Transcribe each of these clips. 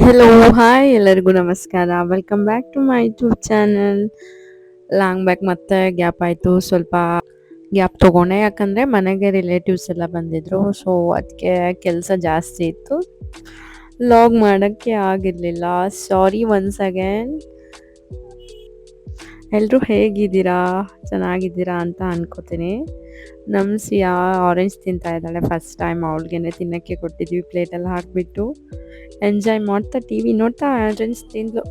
Hello, hi ಎಲ್ಲರಿಗೂ ನಮಸ್ಕಾರ. Welcome back to my YouTube channel. Long back ಮತ್ತೆ gap ಆಯಿತು. ಸ್ವಲ್ಪ ಗ್ಯಾಪ್ ತೊಗೊಂಡೆ ಯಾಕಂದರೆ ಮನೆಗೆ ರಿಲೇಟಿವ್ಸ್ ಎಲ್ಲ ಬಂದಿದ್ದರು. ಸೊ ಅದಕ್ಕೆ ಕೆಲಸ ಜಾಸ್ತಿ ಇತ್ತು. ಲಾಗ್ ಮಾಡೋಕ್ಕೆ ಆಗಿರಲಿಲ್ಲ. ಸಾರಿ ಒನ್ಸ್ ಅಗೇನ್. ಎಲ್ಲರೂ ಹೇಗಿದ್ದೀರಾ? ಚೆನ್ನಾಗಿದ್ದೀರಾ ಅಂತ ಅನ್ಕೋತೀನಿ. ನಮ್ಮ ಸಿಯಾ ಆರೆಂಜ್ ತಿಂತಾ ಇದ್ದಾಳೆ. ಫಸ್ಟ್ ಟೈಮ್ ಅವಳಿಗೇನೆ ತಿನ್ನೋಕ್ಕೆ ಕೊಟ್ಟಿದ್ವಿ ಪ್ಲೇಟಲ್ಲಿ ಹಾಕಿಬಿಟ್ಟು. ಎಂಜಾಯ್ ಮಾಡ್ತಾ ಟಿ ವಿ ನೋಡ್ತಾ ಆರೆಂಜ್ ತಿಂದ್ಲು.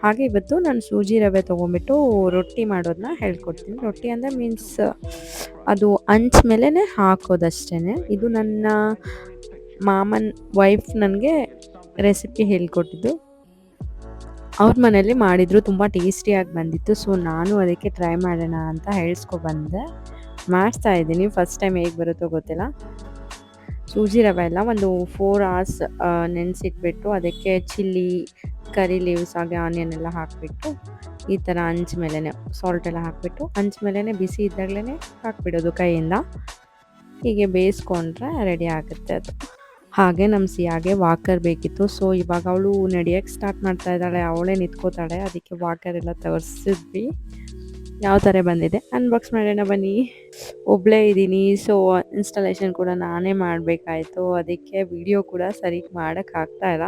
ಹಾಗೆ ಇವತ್ತು ನಾನು ಸೂಜಿ ರವೆ ತೊಗೊಂಬಿಟ್ಟು ರೊಟ್ಟಿ ಮಾಡೋದನ್ನ ಹೇಳ್ಕೊಡ್ತೀನಿ. ರೊಟ್ಟಿ ಅಂದರೆ ಮೀನ್ಸ್ ಅದು ಅಂಚು ಮೇಲೇ ಹಾಕೋದಷ್ಟೇ. ಇದು ನನ್ನ ಮಾಮನ ವೈಫ್ ನನಗೆ ರೆಸಿಪಿ ಹೇಳ್ಕೊಟ್ಟಿದ್ದು. ಅವ್ರ ಮನೇಲಿ ಮಾಡಿದ್ರು, ತುಂಬ ಟೇಸ್ಟಿಯಾಗಿ ಬಂದಿತ್ತು. ಸೊ ನಾನು ಅದಕ್ಕೆ ಟ್ರೈ ಮಾಡೋಣ ಅಂತ ಹೇಳ್ಸ್ಕೊಬಂದೆ. ಮಾಡಿಸ್ತಾ ಇದ್ದೀನಿ. ಫಸ್ಟ್ ಟೈಮ್ ಹೇಗೆ ಬರುತ್ತೋ ಗೊತ್ತಿಲ್ಲ. ಸೂಜಿ ರವೆ ಎಲ್ಲ ಒಂದು 4 hours ನೆನೆಸಿಟ್ಬಿಟ್ಟು ಅದಕ್ಕೆ ಚಿಲ್ಲಿ, ಕರಿ ಲೀವ್ಸ್ ಹಾಗೆ ಆನಿಯನ್ ಎಲ್ಲ ಹಾಕಿಬಿಟ್ಟು ಈ ಥರ ಅಂಚು ಮೇಲೇ ಸಾಲ್ಟ್ ಎಲ್ಲ ಹಾಕಿಬಿಟ್ಟು ಅಂಚು ಮೇಲೇ ಬಿಸಿ ಇದ್ದಾಗಲೇ ಹಾಕಿಬಿಡೋದು ಕೈಯಿಂದ. ಹೀಗೆ ಬೇಯಿಸ್ಕೊಂಡ್ರೆ ರೆಡಿ ಆಗುತ್ತೆ ಅದು. ಹಾಗೆ ನಮ್ಮ ಸಿಯಾಗೆ ವಾಕರ್ ಬೇಕಿತ್ತು. ಸೊ ಇವಾಗ ಅವಳು ನಡೆಯೋಕ್ಕೆ ಸ್ಟಾರ್ಟ್ ಮಾಡ್ತಾ ಇದ್ದಾಳೆ. ಅವಳೇ ನಿಂತ್ಕೋತಾಳೆ. ಅದಕ್ಕೆ ವಾಕರ್ ಎಲ್ಲ ತರಿಸಿದ್ವಿ. ಯಾವ ಥರ ಬಂದಿದೆ ಅನ್ಬಾಕ್ಸ್ ಮಾಡೋಣ ಬನ್ನಿ. ಒಬ್ಬಳೇ ಇದ್ದೀನಿ. ಸೊ ಇನ್ಸ್ಟಾಲೇಷನ್ ಕೂಡ ನಾನೇ ಮಾಡಬೇಕಾಯ್ತು. ಅದಕ್ಕೆ ವಿಡಿಯೋ ಕೂಡ ಸರಿಗೆ ಮಾಡೋಕ್ಕಾಗ್ತಾ ಇಲ್ಲ.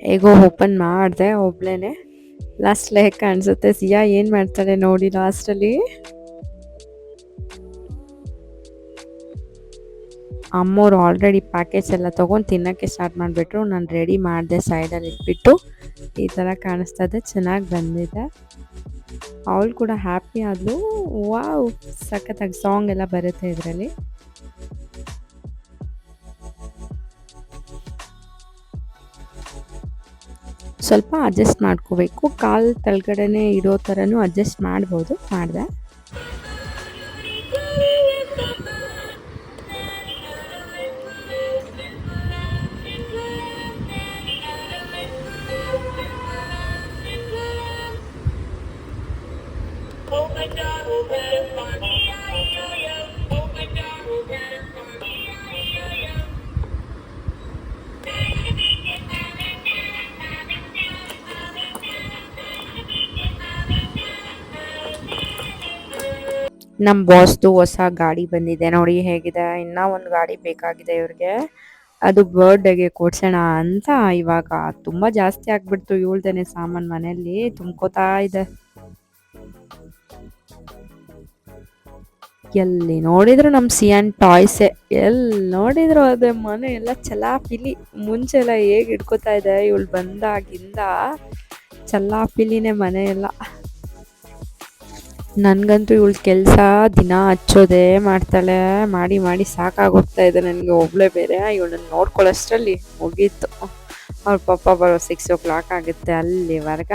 ಹೇಗೋ ಓಪನ್ ಮಾಡಿದೆ ಒಬ್ಳೇ. ಲಾಸ್ಟಲ್ಲಿ ಹೇಗೆ ಕಾಣಿಸುತ್ತೆ ಸಿಯಾ ಏನು ಮಾಡ್ತಾಳೆ ನೋಡಿ ಲಾಸ್ಟಲ್ಲಿ. ಅಮ್ಮವ್ರು ಆಲ್ರೆಡಿ ಪ್ಯಾಕೇಜ್ ಎಲ್ಲ ತೊಗೊಂಡು ತಿನ್ನೋಕ್ಕೆ ಸ್ಟಾರ್ಟ್ ಮಾಡಿಬಿಟ್ರು. ನಾನು ರೆಡಿ ಮಾಡಿದೆ ಸೈಡಲ್ಲಿ ಇಟ್ಬಿಟ್ಟು. ಈ ಥರ ಕಾಣಿಸ್ತಾ ಇದೆ, ಚೆನ್ನಾಗಿ ಬಂದಿದೆ. ಅವಳು ಕೂಡ ಹ್ಯಾಪಿ ಆದಳು. ವಾವ್, ಸಖತ್ತಾಗಿ ಸಾಂಗ್ ಎಲ್ಲ ಬರುತ್ತೆ ಇದರಲ್ಲಿ. ಸ್ವಲ್ಪ ಅಡ್ಜಸ್ಟ್ ಮಾಡ್ಕೋಬೇಕು. ಕಾಲು ತಳಗಡೆನೇ ಇರೋ ಥರನೂ ಅಡ್ಜಸ್ಟ್ ಮಾಡ್ಬೋದು. ಮಾಡಿದೆ. ನಮ್ಮ ಬಾಸ್ದು ಹೊಸ ಗಾಡಿ ಬಂದಿದೆ ನೋಡಿ ಹೇಗಿದೆ. ಇನ್ನೂ ಒಂದು ಗಾಡಿ ಬೇಕಾಗಿದೆ ಇವ್ರಿಗೆ. ಅದು ಬರ್ಡೇಗೆ ಕೊಡ್ಸೋಣ ಅಂತ. ಇವಾಗ ತುಂಬ ಜಾಸ್ತಿ ಆಗಿಬಿಡ್ತು ಇವಳ್ದೇನೆ ಸಾಮಾನು ಮನೆಯಲ್ಲಿ ತುಂಬ್ಕೋತಾ ಇದೆ. ಎಲ್ಲಿ ನೋಡಿದ್ರು ನಮ್ಮ ಸಿಯಾನ್ ಟಾಯ್ಸೆ. ಎಲ್ಲಿ ನೋಡಿದ್ರು ಅದೇ ಮನೆ ಎಲ್ಲ ಚಲಾಪಿಲಿ. ಮುಂಚೆ ಎಲ್ಲ ಹೇಗೆ ಹಿಡ್ಕೋತಾ ಇದೆ, ಇವಳು ಬಂದಾಗಿಂದ ಚಲ್ಲಾಪಿಲಿನೇ ಮನೆ ಎಲ್ಲ. ನನಗಂತೂ ಇವಳು ಕೆಲಸ ದಿನ ಹಚ್ಚೋದೇ ಮಾಡ್ತಾಳೆ. ಮಾಡಿ ಮಾಡಿ ಸಾಕಾಗೋಗ್ತಾ ಇದೆ ನನಗೆ. ಒಬ್ಬಳೇ ಬೇರೆ ಇವಳನ್ನ ನೋಡ್ಕೊಳ್ಳೋಷ್ಟರಲ್ಲಿ ಮುಗೀತು. ಅವ್ರ ಪಪ್ಪ ಬರೋ 6 o'clock ಆಗುತ್ತೆ. ಅಲ್ಲಿವರೆಗ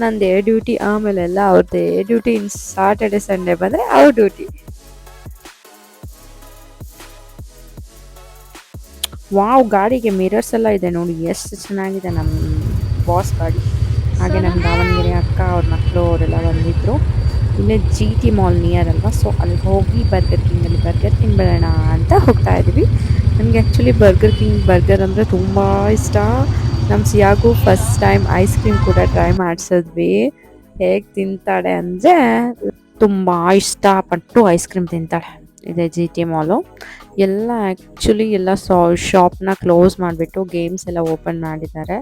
ನಂದೇ ಡ್ಯೂಟಿ. ಆಮೇಲೆಲ್ಲ ಅವ್ರದ್ದೇ ಡ್ಯೂಟಿ. ಇನ್ನು ಸಾಟರ್ಡೆ ಸಂಡೇ ಬಂದರೆ ಅವ್ರ ಡ್ಯೂಟಿ. ವಾವ್, ಗಾಡಿಗೆ ಮಿರರ್ಸ್ ಎಲ್ಲ ಇದೆ ನೋಡಿ, ಎಷ್ಟು ಚೆನ್ನಾಗಿದೆ ನಮ್ಮ ಬಾಸ್ ಗಾಡಿ. ಹಾಗೆ ನಮ್ಮ ದಾವಣಗೆರೆ ಅಕ್ಕ ಅವ್ರ ಮಕ್ಕಳು ಅವರೆಲ್ಲ ಬಂದಿದ್ದರು. ಇಲ್ಲೇ GT ಮಾಲ್ ನಿಯರ್ ಅಲ್ವಾ. ಸೊ ಅಲ್ಲಿ ಹೋಗಿ ಬರ್ಗರ್ ತಿನ್ಬೇಡೋಣ ಅಂತ ಹೋಗ್ತಾ ಇದ್ದೀವಿ. ನನಗೆ ಆ್ಯಕ್ಚುಲಿ ಬರ್ಗರ್ ಅಂದರೆ ತುಂಬ ಇಷ್ಟ. ನಮ್ಮ ಸಿಯಾಗೂ ಫಸ್ಟ್ ಟೈಮ್ ಐಸ್ ಕ್ರೀಮ್ ಕೂಡ ಟ್ರೈ ಮಾಡಿಸಿದ್ವಿ. ಹೇಗೆ ತಿಂತಾಳೆ ಅಂದರೆ ತುಂಬ ಇಷ್ಟಪಟ್ಟು ಐಸ್ ಕ್ರೀಮ್ ತಿಂತಾಳೆ. ಇದೆ GT ಮಾಲು. ಎಲ್ಲ ಆ್ಯಕ್ಚುಲಿ ಎಲ್ಲ ಶಾಪ್ನ ಕ್ಲೋಸ್ ಮಾಡಿಬಿಟ್ಟು ಗೇಮ್ಸ್ ಎಲ್ಲ ಓಪನ್ ಮಾಡಿದ್ದಾರೆ.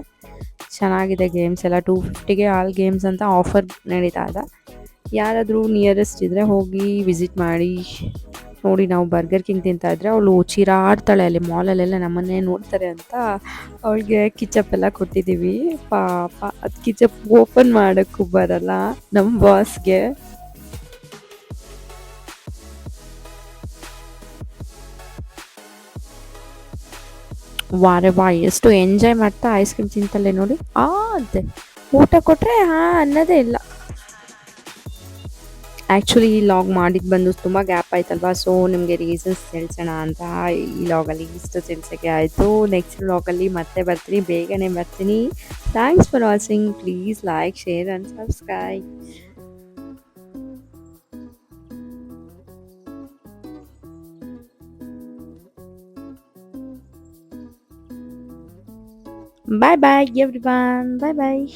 ಚೆನ್ನಾಗಿದೆ ಗೇಮ್ಸ್ ಎಲ್ಲ. 250ಗೆ ಆಲ್ ಗೇಮ್ಸ್ ಅಂತ ಆಫರ್ ನಡೀತಾ ಇದೆ. ಯಾರಾದರೂ ನಿಯರೆಸ್ಟ್ ಇದ್ದರೆ ಹೋಗಿ ವಿಸಿಟ್ ಮಾಡಿ ನೋಡಿ. ನಾವು ಬರ್ಗರ್ ಕಿಂಗ್ ತಿಂತಾ ಇದ್ರೆ ಅವಳು ಚೀರಾಡ್ತಾಳೆ ಅಲ್ಲಿ ಮಾಲಲ್ಲೆಲ್ಲ ನಮ್ಮನ್ನೇ ನೋಡ್ತಾರೆ ಅಂತ ಅವಳಿಗೆ ಕಿಚಪ್ ಎಲ್ಲ ಕೊಟ್ಟಿದ್ದೀವಿ. ಪಾಪ ಅದು ಕಿಚಪ್ ಓಪನ್ ಮಾಡೋಕ್ಕೂ ಬರಲ್ಲ ನಮ್ಮ ಬಾಸ್ಗೆ. ವಾರೆ ವಾ, ಎಷ್ಟು ಎಂಜಾಯ್ ಮಾಡ್ತಾ ಐಸ್ ಕ್ರೀಮ್ ತಿಂತಲ್ಲೇ ನೋಡಿ. ಅದೇ ಊಟ ಕೊಟ್ಟರೆ ಅನ್ನೋದೇ ಇಲ್ಲ. ಆ್ಯಕ್ಚುಲಿ ಈ ಲಾಗ್ ಮಾಡಿದ್ದು ಬಂದು ತುಂಬ ಗ್ಯಾಪ್ ಆಯ್ತಲ್ವಾ. ಸೊ ನಿಮಗೆ ರೀಸನ್ಸ್ ತಿಳಿಸೋಣ ಅಂತ ಈ ಲಾಗಲ್ಲಿ ಇಷ್ಟು ತಿಳಿಸೋಕ್ಕೆ ಆಯಿತು. ನೆಕ್ಸ್ಟ್ ಲಾಗಲ್ಲಿ ಮತ್ತೆ ಬರ್ತೀನಿ, ಬೇಗನೆ ಬರ್ತೀನಿ. Thanks for watching. Please like, share and subscribe. Bye bye everyone. Bye bye.